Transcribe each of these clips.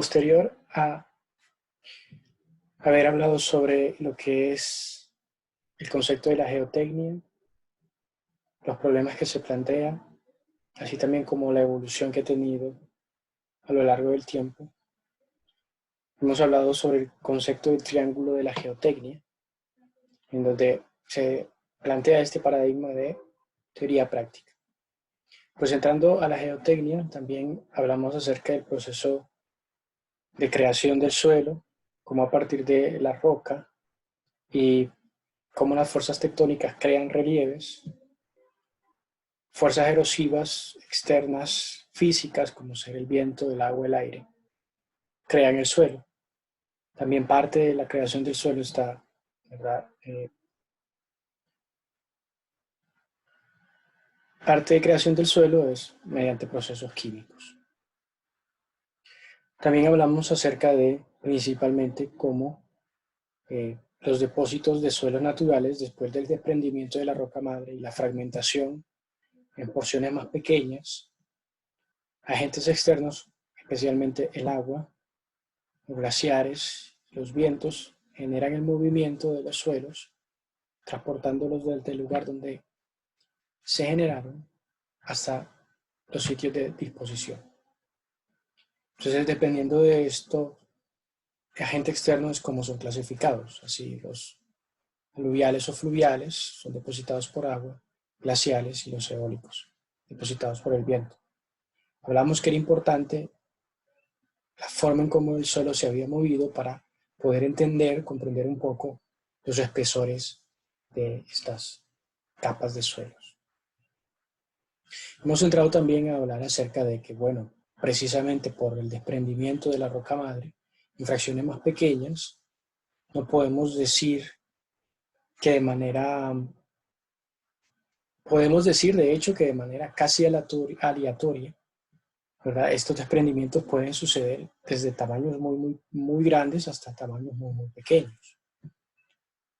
Posterior a haber hablado sobre lo que es el concepto de la geotecnia, los problemas que se plantean, así también como la evolución que ha tenido a lo largo del tiempo, hemos hablado sobre el concepto del triángulo de la geotecnia, en donde se plantea este paradigma de teoría práctica. Pues entrando a la geotecnia, también hablamos acerca del proceso de creación del suelo, como a partir de la roca y cómo las fuerzas tectónicas crean relieves, fuerzas erosivas externas físicas, como ser el viento, el agua, el aire, crean el suelo. También parte de la creación del suelo está, ¿verdad? Parte de creación del suelo es mediante procesos químicos. También hablamos acerca de, principalmente, cómo los depósitos de suelos naturales, después del desprendimiento de la roca madre y la fragmentación en porciones más pequeñas, agentes externos, especialmente el agua, los glaciares, los vientos, generan el movimiento de los suelos, transportándolos desde el lugar donde se generaron hasta los sitios de disposición. Entonces, dependiendo de esto, agentes externos es como son clasificados. Así, los aluviales o fluviales son depositados por agua, glaciales y los eólicos, depositados por el viento. Hablamos que era importante la forma en cómo el suelo se había movido para poder entender, comprender un poco los espesores de estas capas de suelos. Hemos entrado también a hablar acerca de que, bueno, precisamente por el desprendimiento de la roca madre, en fracciones más pequeñas, no podemos decir que de manera, podemos decir de hecho que de manera casi aleatoria, ¿verdad? Estos desprendimientos pueden suceder desde tamaños muy grandes hasta tamaños muy pequeños.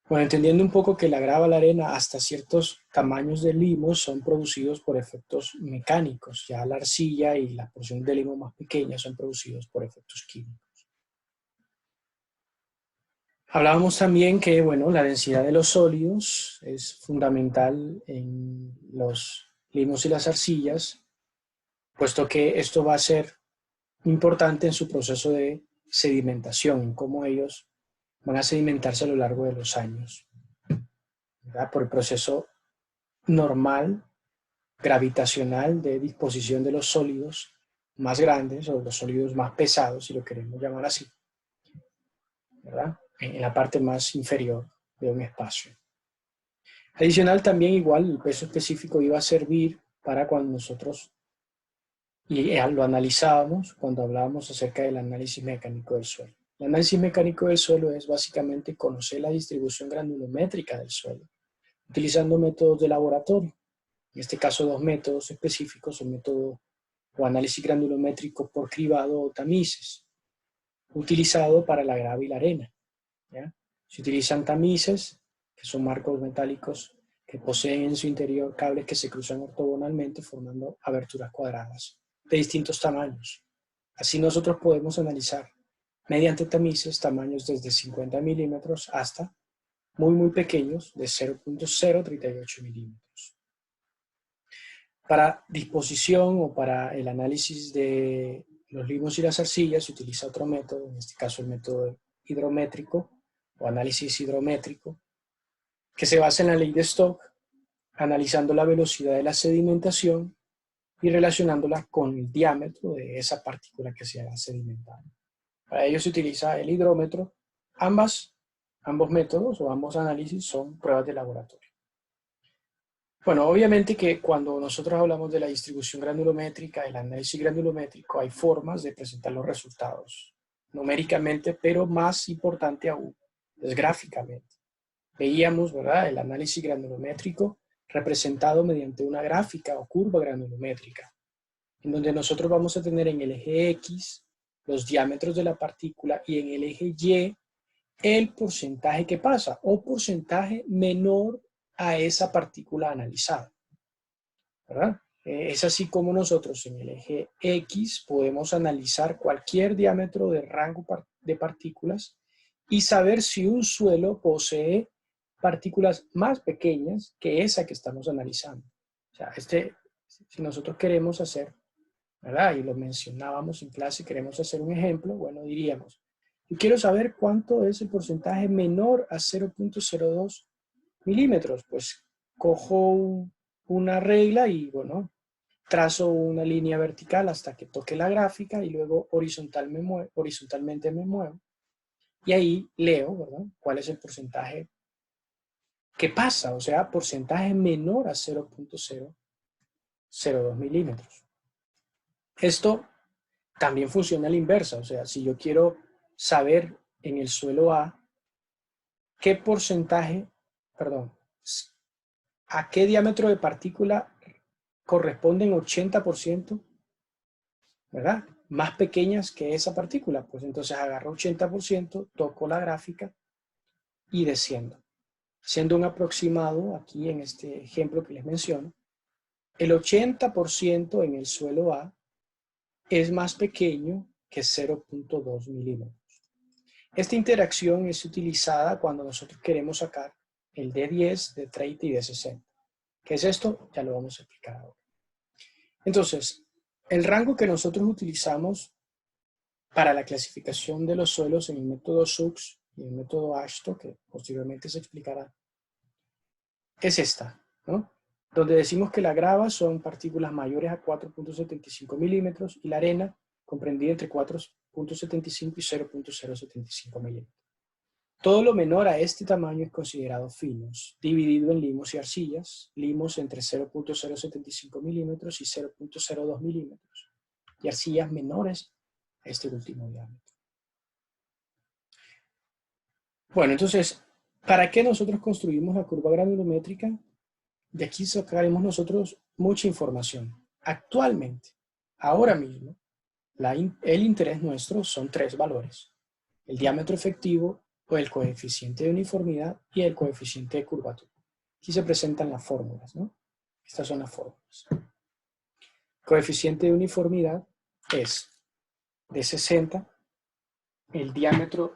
Bueno, entendiendo un poco que la grava, la arena, hasta ciertos tamaños de limos son producidos por efectos mecánicos, ya la arcilla y las porciones de limo más pequeñas son producidos por efectos químicos. Hablábamos también que, bueno, la densidad de los sólidos es fundamental en los limos y las arcillas, puesto que esto va a ser importante en su proceso de sedimentación, en cómo ellos van a sedimentarse a lo largo de los años, ¿verdad? Por el proceso normal, gravitacional de disposición de los sólidos más grandes o los sólidos más pesados, si lo queremos llamar así, ¿verdad? En la parte más inferior de un espacio. Adicional también igual el peso específico iba a servir para cuando nosotros lo analizábamos, cuando hablábamos acerca del análisis mecánico del suelo. El análisis mecánico del suelo es básicamente conocer la distribución granulométrica del suelo, utilizando métodos de laboratorio. En este caso, dos métodos específicos, el método o análisis granulométrico por cribado o tamices, utilizado para la grava y la arena, ¿ya? Se utilizan tamices, que son marcos metálicos que poseen en su interior cables que se cruzan ortogonalmente formando aberturas cuadradas de distintos tamaños. Así nosotros podemos analizar mediante tamices tamaños desde 50 milímetros hasta muy pequeños de 0.038 milímetros. Para disposición o para el análisis de los limos y las arcillas se utiliza otro método, en este caso el método hidrométrico o análisis hidrométrico, que se basa en la ley de Stokes, analizando la velocidad de la sedimentación y relacionándola con el diámetro de esa partícula que se ha sedimentado. Para ello se utiliza el hidrómetro. Ambos métodos o ambos análisis son pruebas de laboratorio. Bueno, obviamente que cuando nosotros hablamos de la distribución granulométrica, el análisis granulométrico, hay formas de presentar los resultados numéricamente, pero más importante aún es gráficamente. Veíamos, ¿verdad?, el análisis granulométrico representado mediante una gráfica o curva granulométrica, en donde nosotros vamos a tener en el eje X los diámetros de la partícula y en el eje Y el porcentaje que pasa o porcentaje menor a esa partícula analizada, ¿verdad? Es así como nosotros en el eje X podemos analizar cualquier diámetro de rango de partículas y saber si un suelo posee partículas más pequeñas que esa que estamos analizando. O sea, si nosotros queremos hacer, ¿verdad? Y lo mencionábamos en clase, queremos hacer un ejemplo, bueno, diríamos, yo quiero saber cuánto es el porcentaje menor a 0.02 milímetros. Pues cojo una regla y, bueno, trazo una línea vertical hasta que toque la gráfica y luego horizontalmente me muevo. Y ahí leo, ¿verdad?, cuál es el porcentaje que pasa, o sea, porcentaje menor a 0.002 milímetros. Esto también funciona a la inversa, o sea, si yo quiero saber en el suelo A qué porcentaje, perdón, a qué diámetro de partícula corresponden 80%, ¿verdad?, más pequeñas que esa partícula, pues entonces agarro 80%, toco la gráfica y desciendo. Siendo un aproximado, aquí en este ejemplo que les menciono, el 80% en el suelo A es más pequeño que 0.2 milímetros. Esta interacción es utilizada cuando nosotros queremos sacar el D10, D30 y D60. ¿Qué es esto? Ya lo vamos a explicar ahora. Entonces, el rango que nosotros utilizamos para la clasificación de los suelos en el método SUX y el método AASHTO, que posteriormente se explicará, es esta, ¿no?, donde decimos que la grava son partículas mayores a 4.75 milímetros y la arena comprendida entre 4.75 y 0.075 milímetros. Todo lo menor a este tamaño es considerado finos, dividido en limos y arcillas, limos entre 0.075 milímetros y 0.02 milímetros, y arcillas menores a este último diámetro. Bueno, entonces, ¿para qué nosotros construimos la curva granulométrica? De aquí sacaremos nosotros mucha información. Actualmente, ahora mismo, el interés nuestro son tres valores: el diámetro efectivo, o el coeficiente de uniformidad, y el coeficiente de curvatura. Aquí se presentan las fórmulas, ¿no? Estas son las fórmulas. Coeficiente de uniformidad es de 60, el diámetro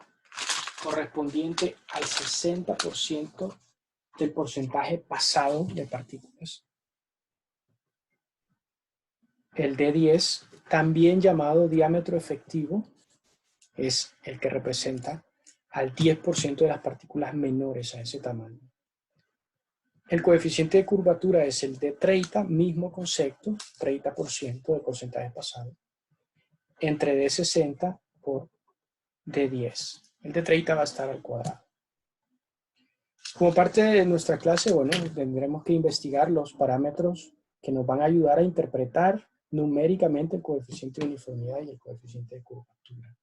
correspondiente al 60% del porcentaje pasado de partículas. El D10, también llamado diámetro efectivo, es el que representa al 10% de las partículas menores a ese tamaño. El coeficiente de curvatura es el de 30, mismo concepto, 30% del porcentaje pasado, entre D60 por D10. El de 30 va a estar al cuadrado. Como parte de nuestra clase, bueno, tendremos que investigar los parámetros que nos van a ayudar a interpretar numéricamente el coeficiente de uniformidad y el coeficiente de curvatura.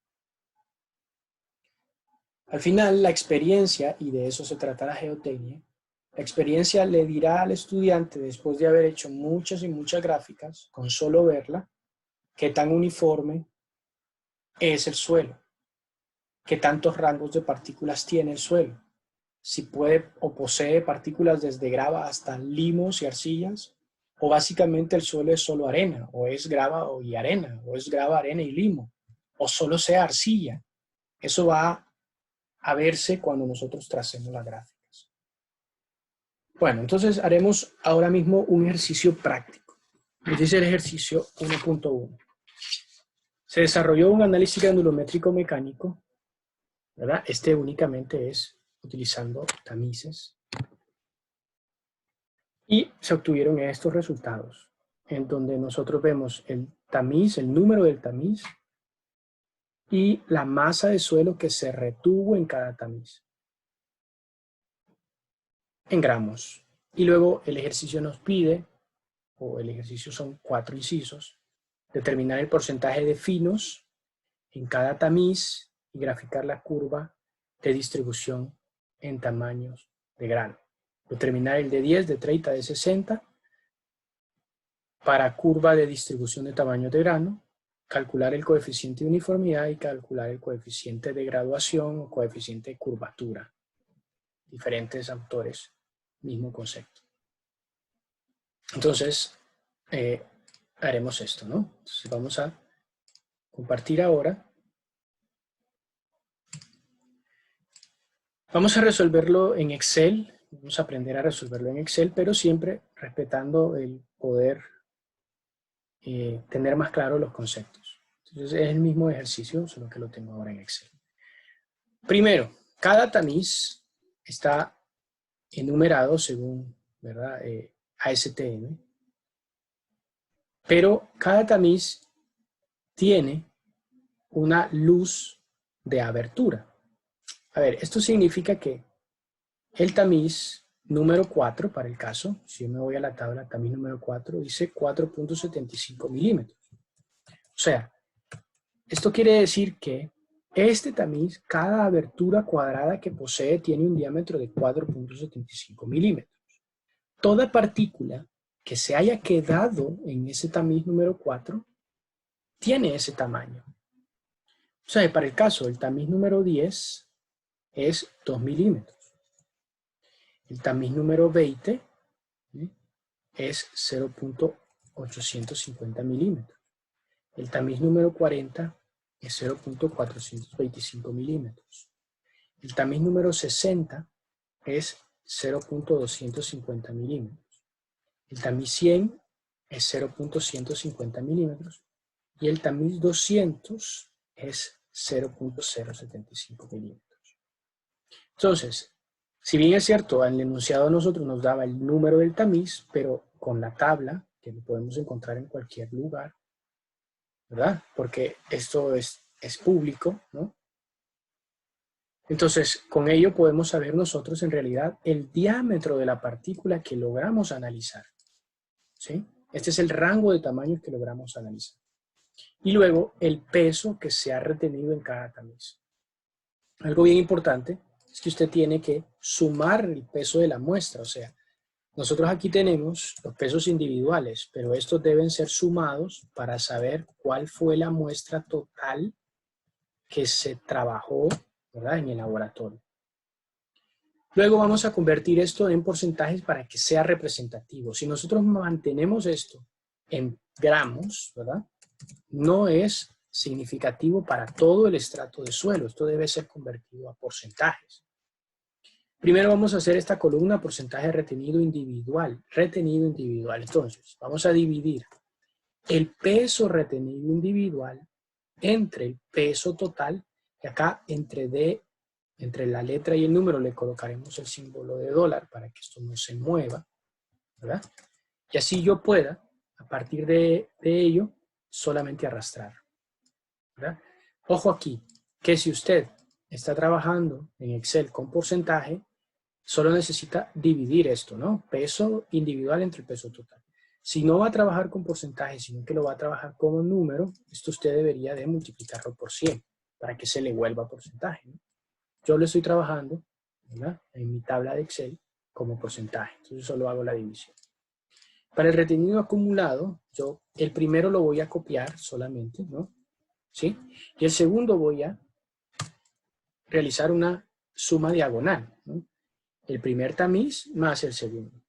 Al final, la experiencia, y de eso se trata la geotecnia, la experiencia le dirá al estudiante, después de haber hecho muchas y muchas gráficas, con solo verla, qué tan uniforme es el suelo, qué tantos rangos de partículas tiene el suelo, si puede o posee partículas desde grava hasta limos y arcillas, o básicamente el suelo es solo arena, o es grava y arena, o es grava, arena y limo, o solo sea arcilla. Eso va a verse cuando nosotros tracemos las gráficas. Bueno, entonces haremos ahora mismo un ejercicio práctico. Este es el ejercicio 1.1. Se desarrolló un análisis granulométrico mecánico, ¿verdad? Este únicamente es utilizando tamices. Y se obtuvieron estos resultados, en donde nosotros vemos el tamiz, el número del tamiz, y la masa de suelo que se retuvo en cada tamiz, en gramos. Y luego el ejercicio nos pide, o el ejercicio son 4 incisos, determinar el porcentaje de finos en cada tamiz y graficar la curva de distribución en tamaños de grano. Determinar el de 10, de 30, de 60 para curva de distribución de tamaños de grano, calcular el coeficiente de uniformidad y calcular el coeficiente de graduación o coeficiente de curvatura. Diferentes autores, mismo concepto. Entonces, haremos esto, ¿no? Entonces vamos a compartir ahora. Vamos a resolverlo en Excel, vamos a aprender a resolverlo en Excel, pero siempre respetando el poder tener más claro los conceptos. Entonces es el mismo ejercicio, solo que lo tengo ahora en Excel. Primero, cada tamiz está enumerado según, ¿verdad? ASTM, pero cada tamiz tiene una luz de abertura. A ver, esto significa que el tamiz número 4, para el caso, si yo me voy a la tabla, tamiz número 4, dice 4.75 milímetros. O sea, esto quiere decir que este tamiz, cada abertura cuadrada que posee, tiene un diámetro de 4.75 milímetros. Toda partícula que se haya quedado en ese tamiz número 4 tiene ese tamaño. O sea, para el caso, el tamiz número 10 es 2 milímetros. El tamiz número 20 es 0.850 milímetros. El tamiz número 40 es 0.425 milímetros. El tamiz número 60 es 0.250 milímetros. El tamiz 100 es 0.150 milímetros. Y el tamiz 200 es 0.075 milímetros. Entonces, si bien es cierto, el enunciado a nosotros nos daba el número del tamiz, pero con la tabla, que lo podemos encontrar en cualquier lugar, ¿verdad? Porque esto es público, ¿no? Entonces, con ello podemos saber nosotros en realidad el diámetro de la partícula que logramos analizar, ¿sí? Este es el rango de tamaños que logramos analizar. Y luego, el peso que se ha retenido en cada tamiz. Algo bien importante es que usted tiene que sumar el peso de la muestra, o sea, nosotros aquí tenemos los pesos individuales, pero estos deben ser sumados para saber cuál fue la muestra total que se trabajó, ¿verdad?, en el laboratorio. Luego vamos a convertir esto en porcentajes para que sea representativo. Si nosotros mantenemos esto en gramos, ¿verdad?, no es significativo para todo el estrato de suelo. Esto debe ser convertido a porcentajes. Primero vamos a hacer esta columna porcentaje retenido individual. Retenido individual. Entonces, vamos a dividir el peso retenido individual entre el peso total. Y acá entre la letra y el número le colocaremos el símbolo de dólar para que esto no se mueva, ¿verdad? Y así yo pueda, a partir de ello, solamente arrastrar, ¿verdad? Ojo aquí, que si usted está trabajando en Excel con porcentaje, solo necesita dividir esto, ¿no? Peso individual entre el peso total. Si no va a trabajar con porcentaje, sino que lo va a trabajar como número, esto usted debería de multiplicarlo por 100 para que se le vuelva porcentaje, ¿no? Yo lo estoy trabajando, ¿verdad?, en mi tabla de Excel como porcentaje. Entonces solo hago la división. Para el retenido acumulado, yo el primero lo voy a copiar solamente, ¿no? ¿Sí? Y el segundo voy a realizar una suma diagonal, ¿no? El primer tamiz más el segundo,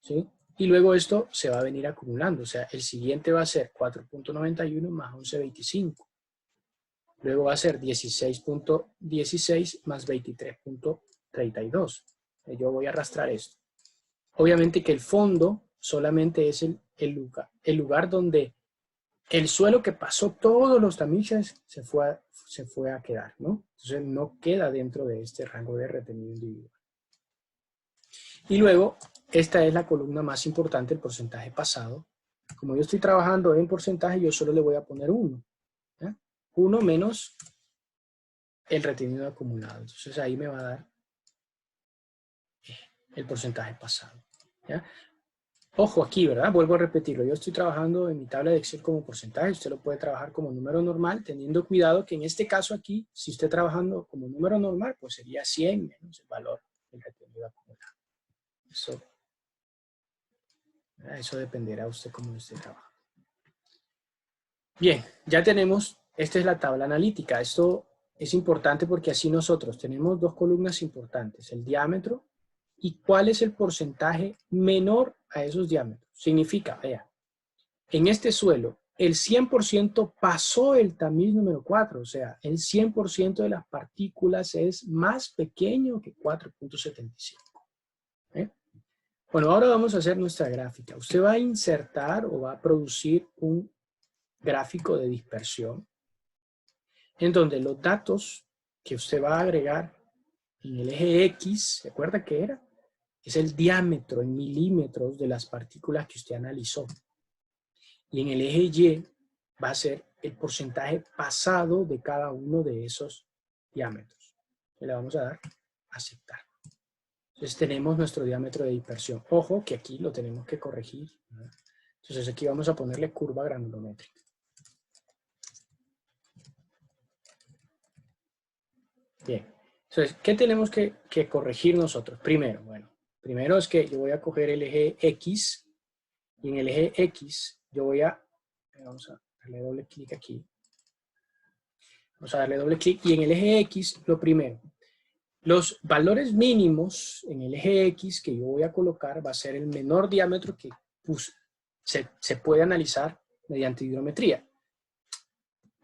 ¿sí? Y luego esto se va a venir acumulando, o sea, el siguiente va a ser 4.91 más 11.25. Luego va a ser 16.16 más 23.32. Yo voy a arrastrar esto. Obviamente que el fondo solamente es el lugar donde el suelo que pasó todos los tamices se fue a quedar, ¿no? Entonces no queda dentro de este rango de retenido individual. Y luego, esta es la columna más importante, el porcentaje pasado. Como yo estoy trabajando en porcentaje, yo solo le voy a poner 1. ¿Ya? 1 menos el retenido acumulado. Entonces ahí me va a dar el porcentaje pasado. ¿Ya? Ojo aquí, ¿verdad? Vuelvo a repetirlo. Yo estoy trabajando en mi tabla de Excel como porcentaje. Usted lo puede trabajar como número normal, teniendo cuidado que en este caso aquí, si usted trabajando como número normal, pues sería 100 menos el valor del retenido acumulado. Eso dependerá de usted cómo esté trabajando. Bien, ya tenemos, esta es la tabla analítica. Esto es importante porque así nosotros tenemos dos columnas importantes, el diámetro y cuál es el porcentaje menor a esos diámetros. Significa, vea, en este suelo, el 100% pasó el tamiz número 4, o sea, el 100% de las partículas es más pequeño que 4.75. ¿Eh? Bueno, ahora vamos a hacer nuestra gráfica. Usted va a insertar o va a producir un gráfico de dispersión en donde los datos que usted va a agregar en el eje X, ¿se acuerda qué era? Es el diámetro en milímetros de las partículas que usted analizó. Y en el eje Y va a ser el porcentaje pasado de cada uno de esos diámetros. Le vamos a dar a aceptar. Entonces tenemos nuestro diámetro de dispersión. Ojo que aquí lo tenemos que corregir, ¿no? Entonces aquí vamos a ponerle curva granulométrica. Bien. Entonces, ¿qué tenemos que corregir nosotros? Primero, bueno, primero es que yo voy a coger el eje X y en el eje X yo voy a, vamos a darle doble clic aquí. Vamos a darle doble clic y en el eje X, lo primero, los valores mínimos en el eje X que yo voy a colocar va a ser el menor diámetro que se puede analizar mediante hidrometría.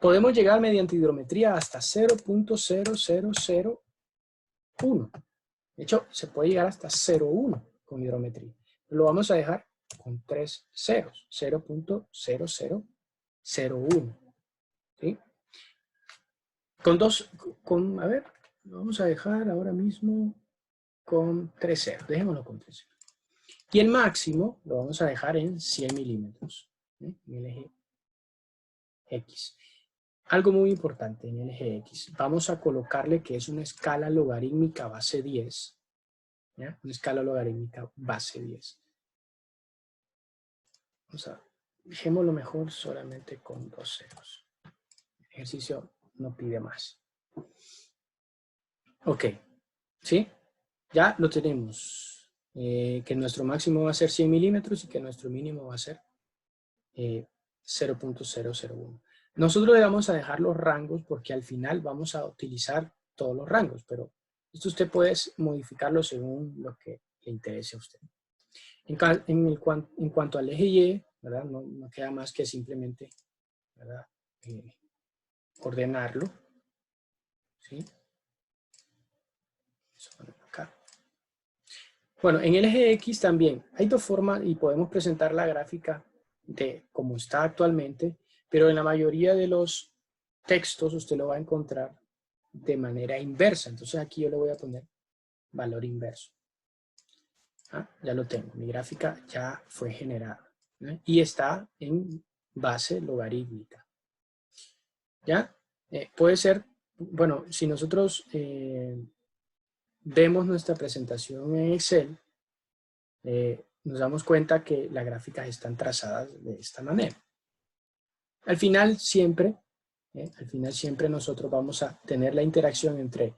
Podemos llegar mediante hidrometría hasta 0.0001. De hecho, se puede llegar hasta 0.1 con hidrometría. Lo vamos a dejar con 3 ceros, 0.0001. ¿Sí? A ver, lo vamos a dejar ahora mismo con 3 ceros. Dejémoslo con 3 ceros. Y el máximo lo vamos a dejar en 100 milímetros. En el eje X. Algo muy importante en el eje X. Vamos a colocarle que es una escala logarítmica base 10. ¿Ya? Una escala logarítmica base 10. Vamos a, dejémoslo mejor solamente con 2 ceros. El ejercicio no pide más. Ok. ¿Sí? Ya lo tenemos. Que nuestro máximo va a ser 100 milímetros y que nuestro mínimo va a ser 0.001. Nosotros le vamos a dejar los rangos porque al final vamos a utilizar todos los rangos, pero esto usted puede modificarlo según lo que le interese a usted. En cuanto al eje Y, ¿verdad? No queda más que simplemente, ¿verdad? Ordenarlo. ¿Sí? Acá. Bueno, en el eje X también hay dos formas y podemos presentar la gráfica de cómo está actualmente, pero en la mayoría de los textos usted lo va a encontrar de manera inversa. Entonces aquí yo le voy a poner valor inverso. ¿Ah? Ya lo tengo, mi gráfica ya fue generada, ¿no? Y está en base logarítmica. ¿Ya? Puede ser, bueno, si nosotros vemos nuestra presentación en Excel, nos damos cuenta que las gráficas están trazadas de esta manera. Al final siempre nosotros vamos a tener la interacción entre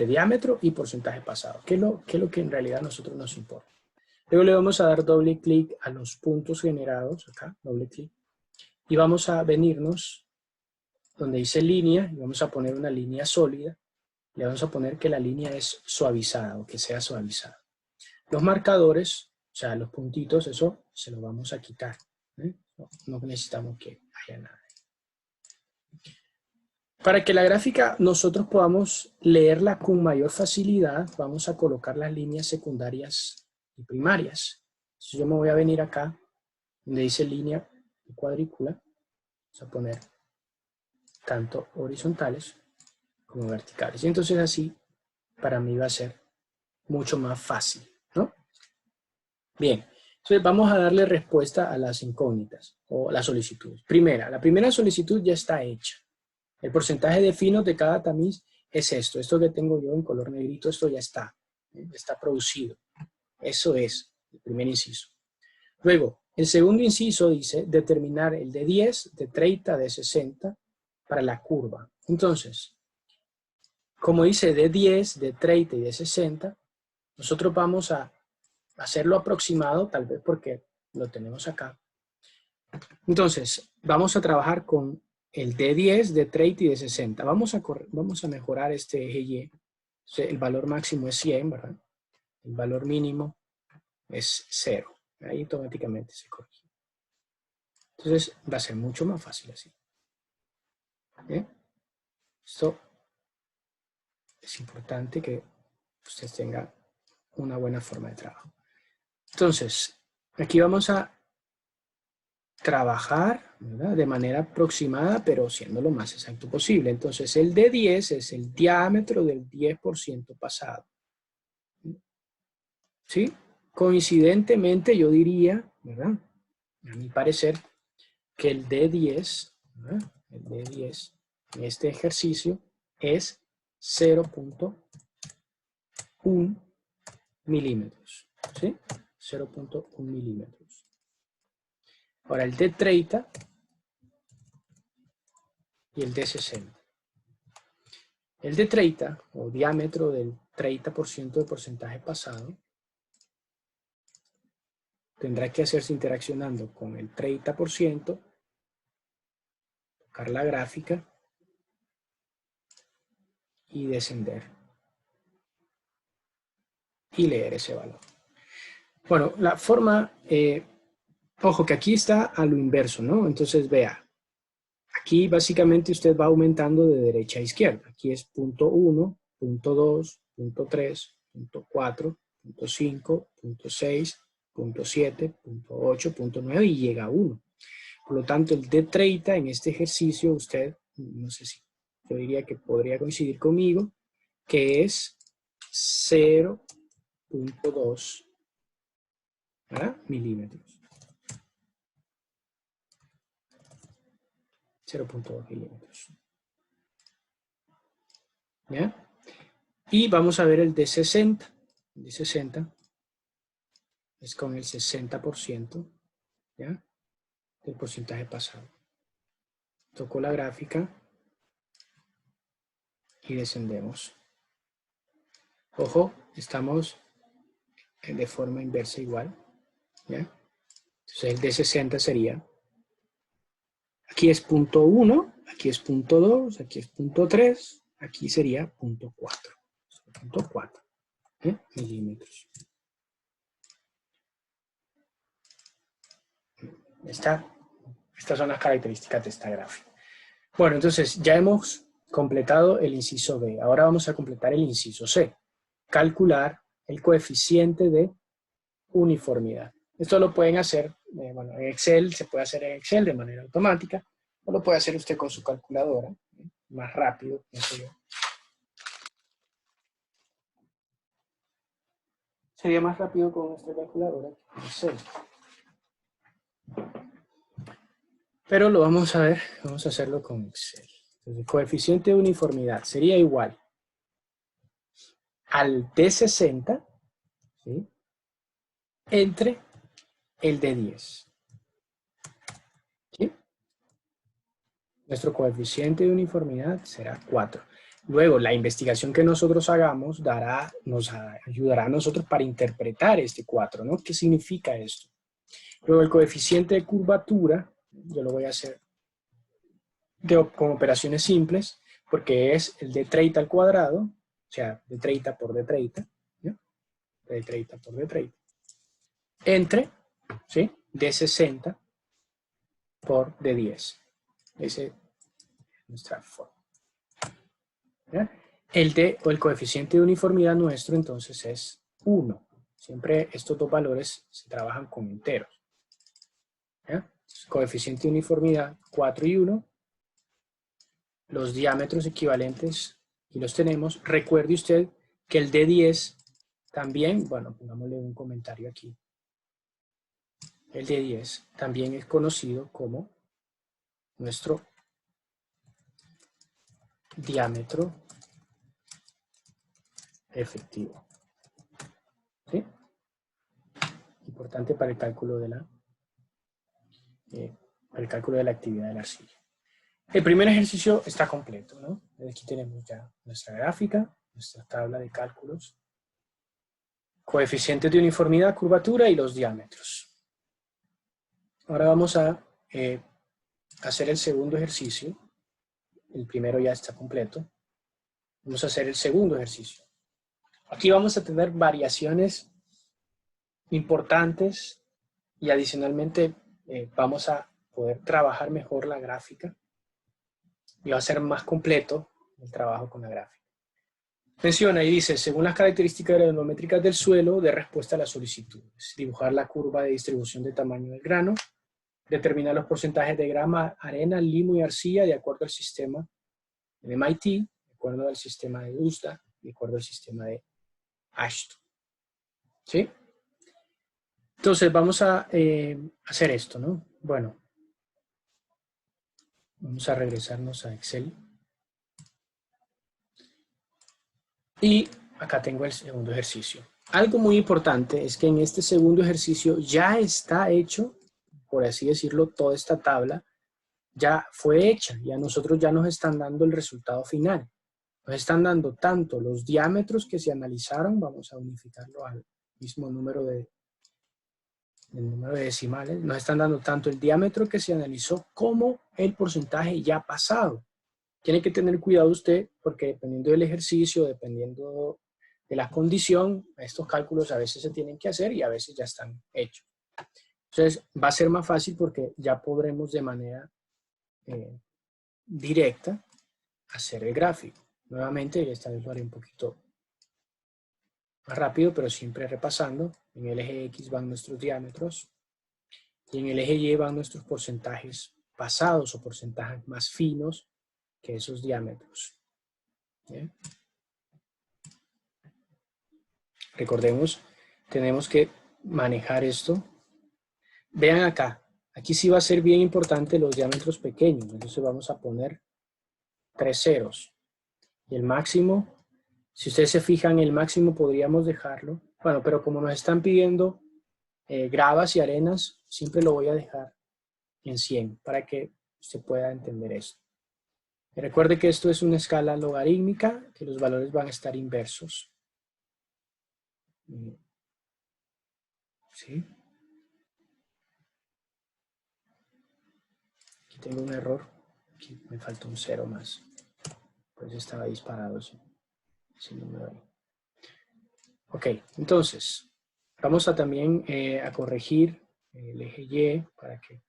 diámetro y porcentaje pasado, que es lo que en realidad a nosotros nos importa. Luego le vamos a dar doble clic a los puntos generados, acá, doble clic, y vamos a venirnos donde dice línea, y vamos a poner una línea sólida, le vamos a poner que la línea es suavizada, o que sea suavizada. Los marcadores, o sea, los puntitos, eso se lo vamos a quitar. No necesitamos que haya nada. Para que la gráfica nosotros podamos leerla con mayor facilidad, vamos a colocar las líneas secundarias y primarias. Entonces yo me voy a venir acá, donde dice línea y cuadrícula. Vamos a poner tanto horizontales como verticales. Y entonces así, para mí va a ser mucho más fácil, ¿no? Bien, entonces vamos a darle respuesta a las incógnitas o las solicitudes. La primera solicitud ya está hecha. El porcentaje de finos de cada tamiz es esto. Esto que tengo yo en color negrito, esto ya está producido. Eso es el primer inciso. Luego, el segundo inciso dice determinar el de 10, de 30, de 60 para la curva. Entonces, como dice de 10, de 30 y de 60, nosotros vamos a hacerlo aproximado, tal vez porque lo tenemos acá. Entonces, vamos a trabajar con el de 10, de 30 y de 60. Vamos a mejorar este eje Y. El valor máximo es 100, ¿verdad? el valor mínimo es 0. Ahí automáticamente se corrige. Entonces va a ser mucho más fácil así. ¿Bien? Esto es importante que usted tenga una buena forma de trabajo. Entonces, aquí vamos a trabajar, ¿verdad?, de manera aproximada, pero siendo lo más exacto posible. Entonces, el D10 es el diámetro del 10% pasado. ¿Sí? Coincidentemente, yo diría, ¿verdad?, a mi parecer, que el D10, ¿verdad?, el D10 en este ejercicio es 0.1 milímetros. ¿Sí? 0.1 milímetros. Ahora el D30 y el D60. El D30, o diámetro del 30% de porcentaje pasado, tendrá que hacerse interaccionando con el 30%, tocar la gráfica y descender. Y leer ese valor. Bueno, la forma, ojo que aquí está a lo inverso, ¿no? Entonces vea, aquí básicamente usted va aumentando de derecha a izquierda. Aquí es punto 1, punto 2, punto 3, punto 4, punto 5, punto 6, punto 7, punto 8, punto 9 y llega a 1. Por lo tanto, el D30 en este ejercicio, usted, no sé si, yo diría que podría coincidir conmigo, que es 0.2 milímetros. 0.2 milímetros. ¿Ya? Y vamos a ver el D60. El D60 es con el 60%, ¿ya?, del porcentaje pasado. Toco la gráfica y descendemos. Ojo, estamos de forma inversa igual, ¿ya? Entonces el D60 sería, aquí es punto 1, aquí es punto 2, aquí es punto 3, aquí sería punto 4. Punto 4 milímetros. Estas son las características de esta gráfica. Bueno, entonces ya hemos completado el inciso B. Ahora vamos a completar el inciso C. Calcular el coeficiente de uniformidad. Esto lo pueden hacer, bueno, en Excel, se puede hacer en Excel de manera automática, o lo puede hacer usted con su calculadora, más rápido, pienso yo. Sería más rápido con nuestra calculadora que con Excel. Pero lo vamos a ver, vamos a hacerlo con Excel. Entonces, el coeficiente de uniformidad sería igual al D60, ¿sí?, entre el D10. ¿Sí? Nuestro coeficiente de uniformidad será 4. Luego, la investigación que nosotros hagamos nos ayudará a nosotros para interpretar este 4, ¿no? ¿Qué significa esto? Luego, el coeficiente de curvatura, yo lo voy a hacer con operaciones simples, porque es el de 30 al cuadrado, o sea, de 30 por de 30, ¿no? De 30 por de 30, entre, ¿sí?, de 60 por de 10. Ese es nuestra forma. ¿Ya? El coeficiente de uniformidad nuestro entonces es 1. Siempre estos dos valores se trabajan con enteros. ¿Ya? Coeficiente de uniformidad 4 y 1. Los diámetros equivalentes, y los tenemos. Recuerde usted que el D10 también, bueno, pongámosle un comentario aquí. El D10 también es conocido como nuestro diámetro efectivo. ¿Sí? Importante para el cálculo de la actividad de la arcilla. El primer ejercicio está completo, ¿no? Aquí tenemos ya nuestra gráfica, nuestra tabla de cálculos, coeficientes de uniformidad, curvatura y los diámetros. Ahora vamos a hacer el segundo ejercicio. El primero ya está completo. Vamos a hacer el segundo ejercicio. Aquí vamos a tener variaciones importantes y adicionalmente vamos a poder trabajar mejor la gráfica y va a ser más completo el trabajo con la gráfica. Menciona y dice, según las características granulométricas del suelo, de respuesta a las solicitudes, dibujar la curva de distribución de tamaño del grano, determinar los porcentajes de grama, arena, limo y arcilla de acuerdo al sistema de MIT, de acuerdo al sistema de USDA, de acuerdo al sistema de Ashton. ¿Sí? Entonces vamos a hacer esto, ¿no? Bueno, vamos a regresarnos a Excel. Y acá tengo el segundo ejercicio. Algo muy importante es que en este segundo ejercicio ya está hecho, por así decirlo, toda esta tabla ya fue hecha. Ya nosotros ya nos están dando el resultado final. Nos están dando tanto los diámetros que se analizaron, vamos a unificarlo al mismo número de decimales, nos están dando tanto el diámetro que se analizó como el porcentaje ya pasado. Tiene que tener cuidado usted porque dependiendo del ejercicio, dependiendo de la condición, estos cálculos a veces se tienen que hacer y a veces ya están hechos. Entonces va a ser más fácil porque ya podremos de manera directa hacer el gráfico. Nuevamente, esta vez lo haré un poquito más rápido, pero siempre repasando. En el eje X van nuestros diámetros y en el eje Y van nuestros porcentajes pasados o porcentajes más finos que esos diámetros. ¿Bien? Recordemos, tenemos que manejar esto. Vean acá, aquí sí va a ser bien importante los diámetros pequeños, entonces vamos a poner 3 ceros. Y el máximo, si ustedes se fijan, el máximo podríamos dejarlo, bueno, pero como nos están pidiendo gravas y arenas, siempre lo voy a dejar en 100 para que usted pueda entender esto. Y recuerde que esto es una escala logarítmica, que los valores van a estar inversos. ¿Sí? Aquí tengo un error, aquí me falta un 0 más, pues estaba disparado ese número ahí. Ok, entonces, vamos a también a corregir el eje Y para que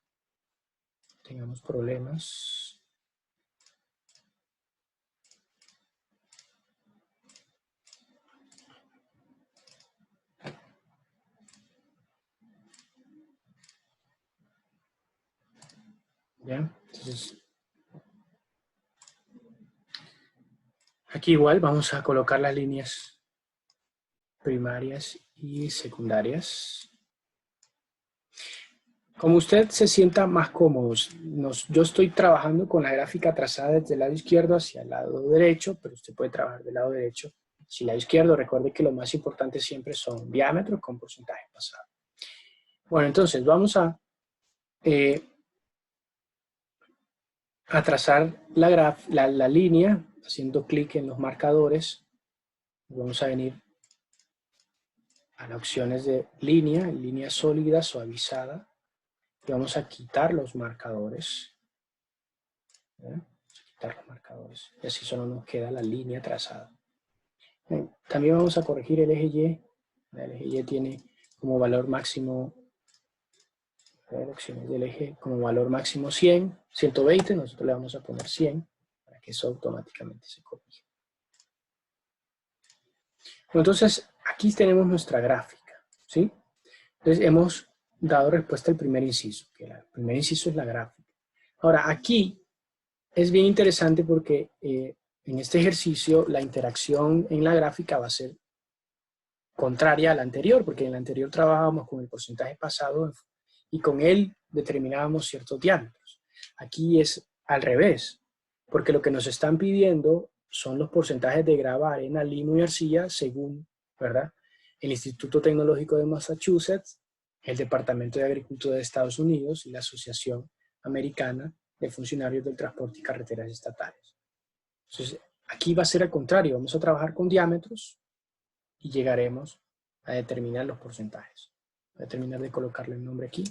tengamos problemas. ¿Ya? Entonces, aquí igual vamos a colocar las líneas primarias y secundarias. Como usted se sienta más cómodo, yo estoy trabajando con la gráfica trazada desde el lado izquierdo hacia el lado derecho, pero usted puede trabajar del lado derecho hacia el lado izquierdo. Recuerde que lo más importante siempre son diámetros con porcentaje pasado. Bueno, entonces vamos a trazar la línea haciendo clic en los marcadores. Vamos a venir a las opciones de línea sólida, suavizada. Y vamos a quitar los marcadores. Vamos a quitar los marcadores. Y así solo nos queda la línea trazada. También vamos a corregir el eje Y. El eje Y tiene como valor máximo, opciones del eje, como valor máximo 100, 120. Nosotros le vamos a poner 100 para que eso automáticamente se corrija. Entonces, aquí tenemos nuestra gráfica, ¿sí? Entonces, hemos dado respuesta al primer inciso, que el primer inciso es la gráfica. Ahora, aquí es bien interesante porque en este ejercicio la interacción en la gráfica va a ser contraria a la anterior, porque en la anterior trabajábamos con el porcentaje pasado y con él determinábamos ciertos diámetros. Aquí es al revés, porque lo que nos están pidiendo son los porcentajes de grava, arena, limo y arcilla según, ¿verdad?, el Instituto Tecnológico de Massachusetts, el Departamento de Agricultura de Estados Unidos y la Asociación Americana de Funcionarios del Transporte y Carreteras Estatales. Entonces, aquí va a ser al contrario, vamos a trabajar con diámetros y llegaremos a determinar los porcentajes. Voy a terminar de colocarle el nombre aquí.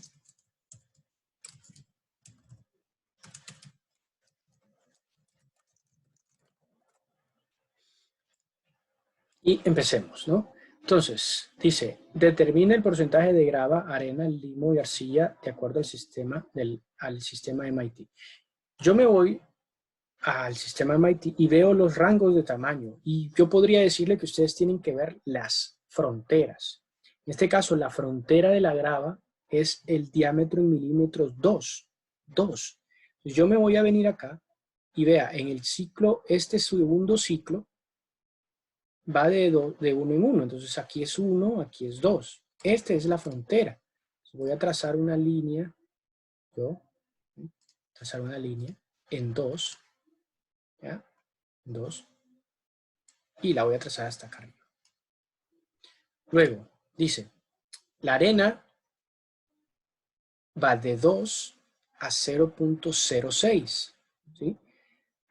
Y empecemos, ¿no? Entonces, dice, determina el porcentaje de grava, arena, limo y arcilla de acuerdo al sistema, al sistema MIT. Yo me voy al sistema MIT y veo los rangos de tamaño. Y yo podría decirle que ustedes tienen que ver las fronteras. En este caso, la frontera de la grava es el diámetro en milímetros 2. Entonces, yo me voy a venir acá y vea, en el ciclo, este segundo ciclo, va de uno en uno. Entonces aquí es 1, aquí es 2. Esta es la frontera. Voy a trazar una línea, trazar una línea en 2, ¿ya? 2, y la voy a trazar hasta acá arriba. Luego, dice, la arena va de 2 a 0.06, ¿sí?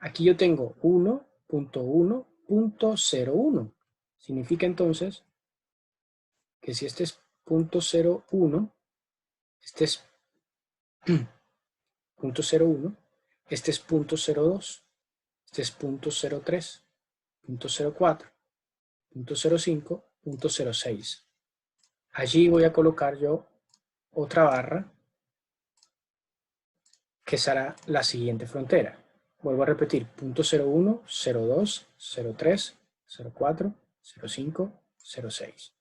Aquí yo tengo 1.1.01. Significa entonces que si este es 0.01, este es 0.01, este es 0.02, este es 0.03, 0.04, 0.05, 0.06. Allí voy a colocar yo otra barra que será la siguiente frontera. Vuelvo a repetir, 0.01, 0.2, 0.3, 0.4, 0.5, 0.6.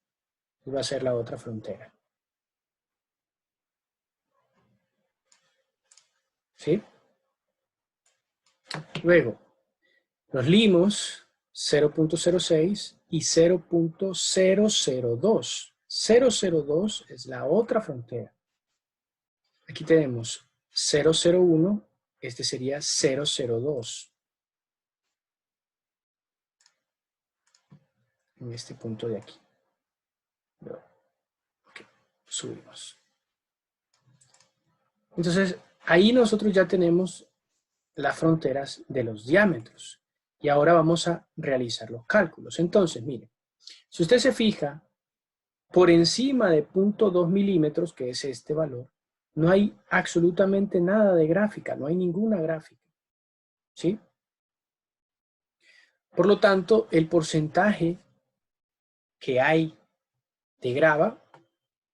Y va a ser la otra frontera. ¿Sí? Luego, los limos 0.06 y 0.002. 002 es la otra frontera. Aquí tenemos 001, este sería 002. En este punto de aquí. Okay, subimos. Entonces, ahí nosotros ya tenemos las fronteras de los diámetros. Y ahora vamos a realizar los cálculos. Entonces, mire, si usted se fija, por encima de 0.2 milímetros, que es este valor, no hay absolutamente nada de gráfica, no hay ninguna gráfica. ¿Sí? Por lo tanto, el porcentaje que hay de grava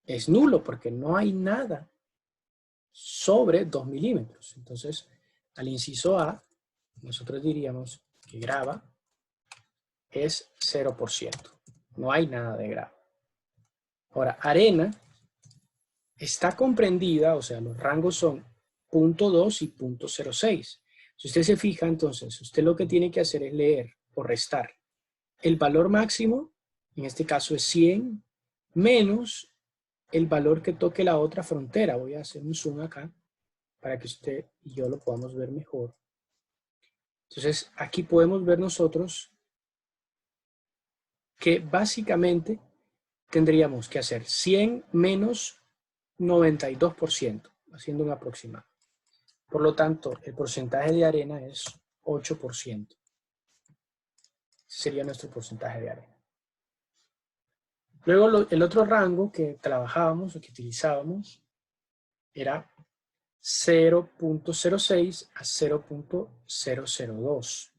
es nulo porque no hay nada sobre 2 milímetros. Entonces, al inciso A, nosotros diríamos que grava es 0%. No hay nada de grava. Ahora, arena está comprendida, o sea, los rangos son 0.2 y 0.06. Si usted se fija, entonces, usted lo que tiene que hacer es leer o restar el valor máximo, en este caso es 100, menos el valor que toque la otra frontera. Voy a hacer un zoom acá para que usted y yo lo podamos ver mejor. Entonces, aquí podemos ver nosotros que básicamente tendríamos que hacer 100 menos 92%, haciendo un aproximado. Por lo tanto, el porcentaje de arena es 8%. Ese sería nuestro porcentaje de arena. Luego, el otro rango que trabajábamos o que utilizábamos era 0.06 a 0.002.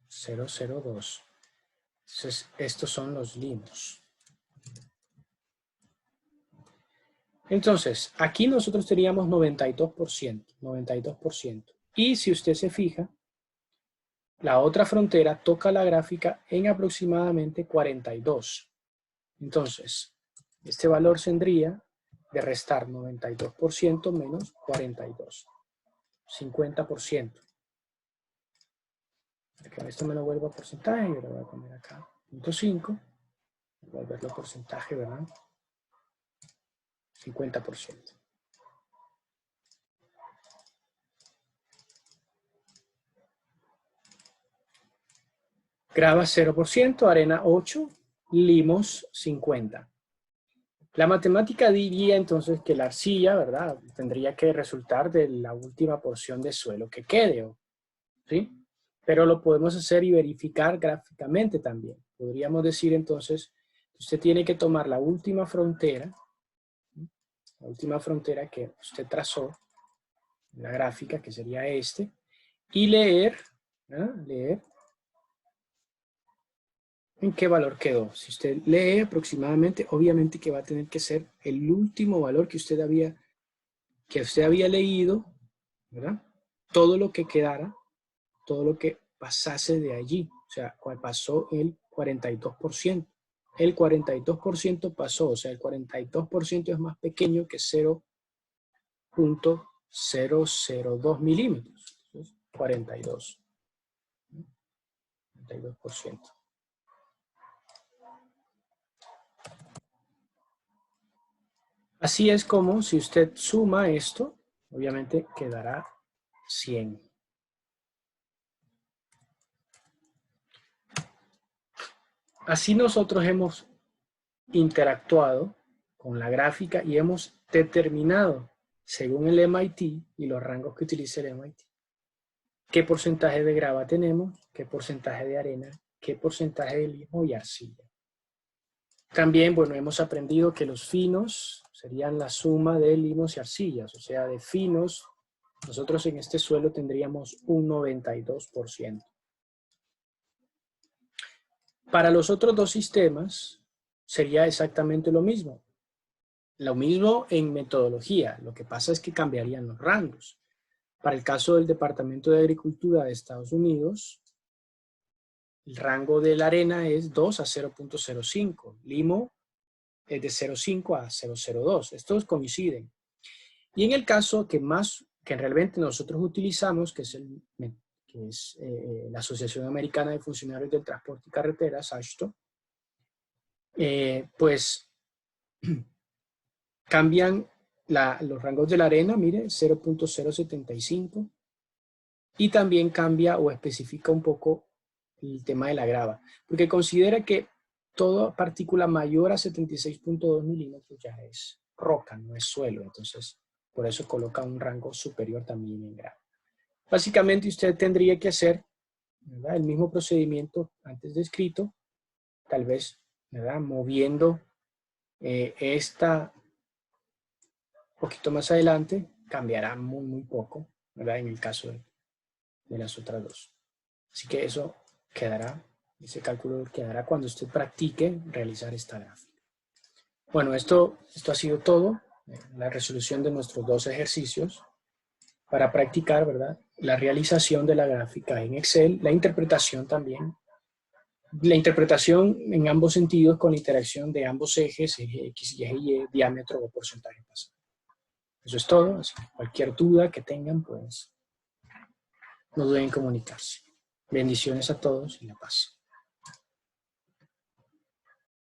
002. Entonces, estos son los limos. Entonces, aquí nosotros teníamos 92%, 92%. Y si usted se fija, la otra frontera toca la gráfica en aproximadamente 42. Entonces, este valor tendría de restar 92% menos 42. 50%. Que esto me lo vuelvo a porcentaje, yo lo voy a poner acá, 0.5. Voy a verlo porcentaje, ¿verdad? 50%. Grava 0%, arena 8, limos 50. La matemática diría entonces que la arcilla, ¿verdad? Tendría que resultar de la última porción de suelo que quede, ¿sí? Pero lo podemos hacer y verificar gráficamente también. Podríamos decir entonces, usted tiene que tomar la última frontera que usted trazó en la gráfica, que sería este, y leer, leer en qué valor quedó. Si usted lee aproximadamente, obviamente que va a tener que ser el último valor que usted había leído, ¿verdad? Todo lo que quedara, todo lo que pasase de allí, o sea, cuál pasó el 42%. El 42% pasó, o sea, el 42% es más pequeño que 0.002 milímetros. Entonces, 42%. Así es como si usted suma esto, obviamente quedará 100. Así nosotros hemos interactuado con la gráfica y hemos determinado, según el MIT y los rangos que utiliza el MIT, qué porcentaje de grava tenemos, qué porcentaje de arena, qué porcentaje de limo y arcilla. También, bueno, hemos aprendido que los finos serían la suma de limos y arcillas, o sea, de finos, nosotros en este suelo tendríamos un 92%. Para los otros dos sistemas sería exactamente lo mismo. Lo mismo en metodología, lo que pasa es que cambiarían los rangos. Para el caso del Departamento de Agricultura de Estados Unidos, el rango de la arena es 2 a 0.05, limo es de 0.5 a 0.02, estos coinciden. Y en el caso que realmente nosotros utilizamos, que es la Asociación Americana de Funcionarios del Transporte y Carreteras, AASHTO, pues cambian los rangos de la arena, mire, 0.075, y también cambia o especifica un poco el tema de la grava, porque considera que toda partícula mayor a 76.2 milímetros ya es roca, no es suelo, entonces por eso coloca un rango superior también en grava. Básicamente usted tendría que hacer, ¿verdad?, el mismo procedimiento antes descrito, tal vez, ¿verdad?, moviendo esta un poquito más adelante, cambiará muy poco, ¿verdad?, en el caso de las otras dos. Así que eso quedará, ese cálculo quedará cuando usted practique realizar esta gráfica. Bueno, esto ha sido todo, la resolución de nuestros dos ejercicios para practicar, ¿verdad?, la realización de la gráfica en Excel, la interpretación también, la interpretación en ambos sentidos con la interacción de ambos ejes, eje X y eje Y, diámetro o porcentaje pasado. Eso es todo, así que cualquier duda que tengan, pues no duden en comunicarse. Bendiciones a todos y la paz.